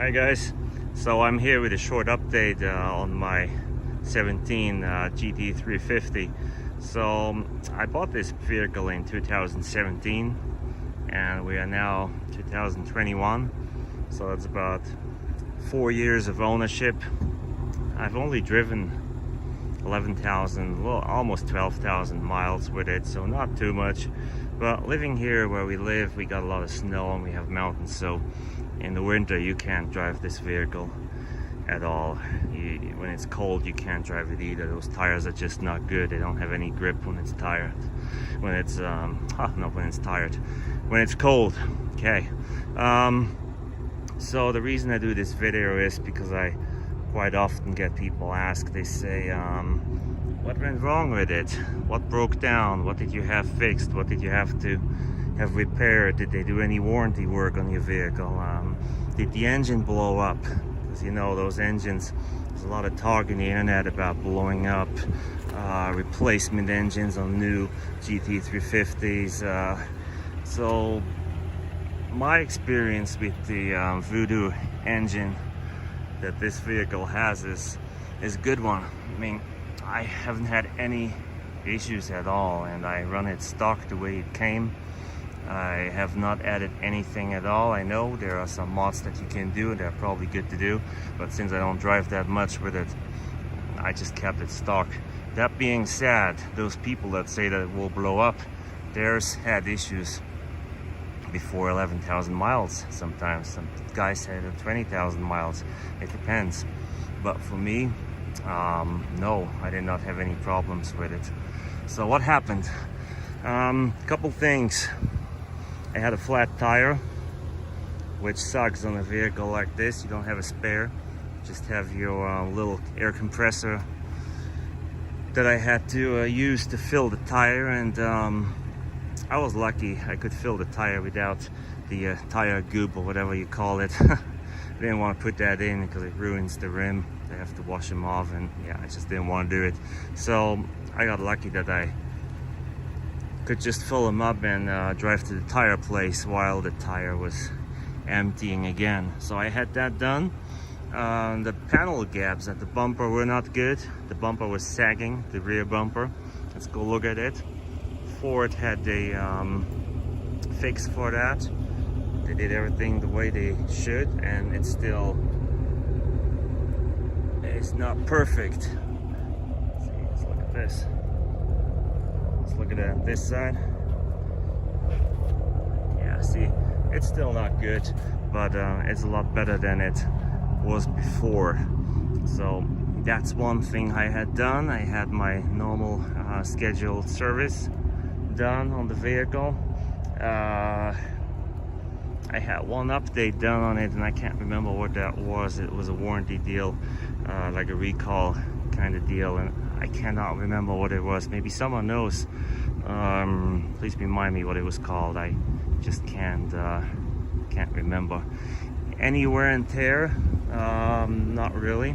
Hi guys, so I'm here with a short update on my 17 GT350. So I bought this vehicle in 2017 and we are now 2021, so it's about 4 years of ownership. I've only driven 11,000, well, almost 12,000 miles with it, so not too much. But living here where we live, we got a lot of snow and we have mountains, so in the winter you can't drive this vehicle at all. When it's cold you can't drive it either. Those tires are just not good. They don't have any grip when it's tired. When it's when it's cold. Okay. So the reason I do this video is because I quite often get people ask, they say, what went wrong with it? What broke down? What did you have fixed? What did you have to have repaired? Did they do any warranty work on your vehicle? Did the engine blow up? Because you know those engines, there's a lot of talk in the internet about blowing up, replacement engines on new GT350s. So my experience with the Voodoo engine that this vehicle has is a good one. I mean, I haven't had any issues at all, and I run it stock the way it came. I have not added anything at all. I know there are some mods that you can do and they're probably good to do, but since I don't drive that much with it, I just kept it stock. That being said, those people that say that it will blow up, theirs had issues before 11,000 miles. Sometimes some guys said 20,000 miles. It depends. But for me, no, I did not have any problems with it. So what happened? Couple things. I had a flat tire, which sucks on a vehicle like this. You don't have a spare, just have your little air compressor that I had to use to fill the tire, and I was lucky I could fill the tire without the tire goop or whatever you call it. I didn't want to put that in because it ruins the rim. They have to wash them off, and yeah, I just didn't want to do it. So I got lucky that I could just fill them up and drive to the tire place while the tire was emptying again. So I had that done. The panel gaps at the bumper were not good. The bumper was sagging, the rear bumper. Let's go look at it. Ford had a fix for that. They did everything the way they should, and it's not perfect. See, let's look at this. Let's look at it on this side. Yeah, see, it's still not good, but it's a lot better than it was before. So that's one thing I had done. I had my normal scheduled service done on the vehicle. I had one update done on it, and I can't remember what that was. It was a warranty deal, like a recall kind of deal, and I cannot remember what it was. Maybe someone knows. Please remind me what it was called. I just can't remember. Any wear and tear? Not really.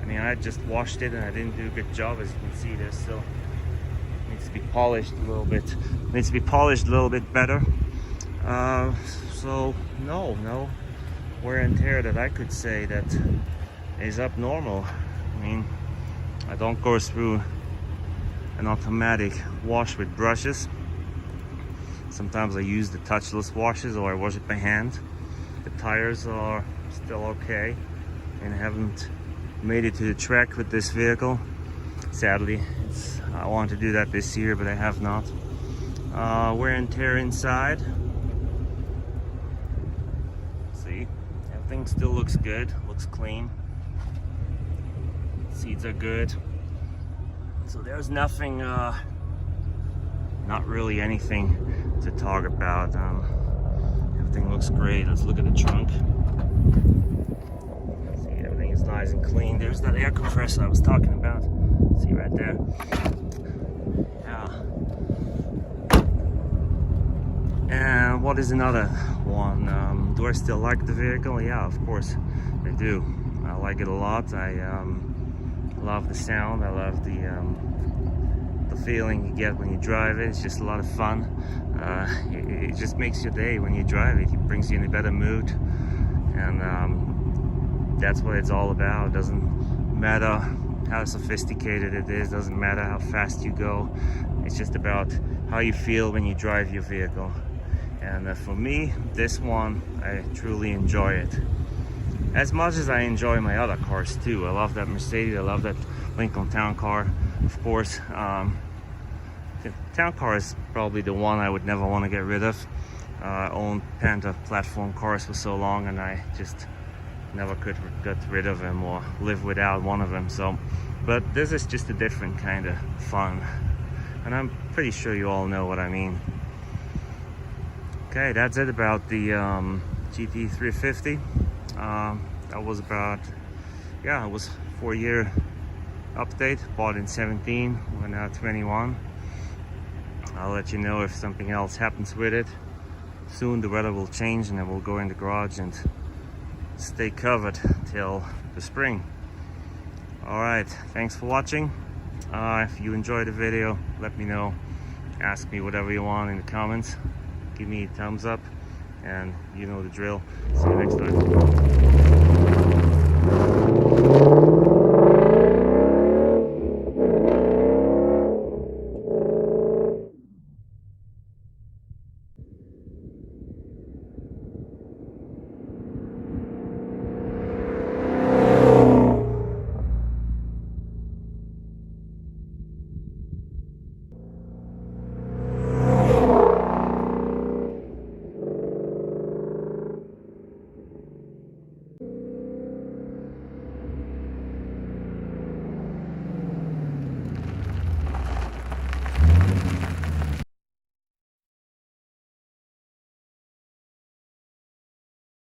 I mean, I just washed it and I didn't do a good job. As you can see, there's still needs to be polished a little bit. Needs to be polished a little bit better. So no wear and tear that I could say that is abnormal. I mean, I don't go through an automatic wash with brushes. Sometimes I use the touchless washes, or I wash it by hand. The tires are still okay, and I haven't made it to the track with this vehicle. Sadly, I want to do that this year, but I have not. Wear and tear inside. See, everything still looks good, looks clean. Seats are good. So there's nothing, not really anything to talk about. Everything looks great. Let's look at the trunk. See, everything is nice and clean. There's that air compressor I was talking about. See right there. Yeah. And what is another one? Do I still like the vehicle? Yeah, of course I do. I like it a lot. I love the sound. I love the feeling you get when you drive it. It's just a lot of fun. It just makes your day when you drive it. It brings you in a better mood. and that's what it's all about. It doesn't matter how sophisticated it is, doesn't matter how fast you go. It's just about how you feel when you drive your vehicle. And for me, this one, I truly enjoy it as much as I enjoy my other cars too. I love that Mercedes, I love that Lincoln Town Car, of course. The Town Car is probably the one I would never want to get rid of. I owned Panda platform cars for so long, and I just never could get rid of them or live without one of them. So, but this is just a different kind of fun, and I'm pretty sure you all know what I mean. Okay, that's it about the GT350. That was about, yeah, it was 4-year update. Bought in 17, we're now 21. I'll let you know if something else happens with it. Soon the weather will change and then we'll go in the garage and stay covered till the spring. Alright, thanks for watching. If you enjoyed the video, let me know. Ask me whatever you want in the comments. Give me a thumbs up, and you know the drill. See you next time.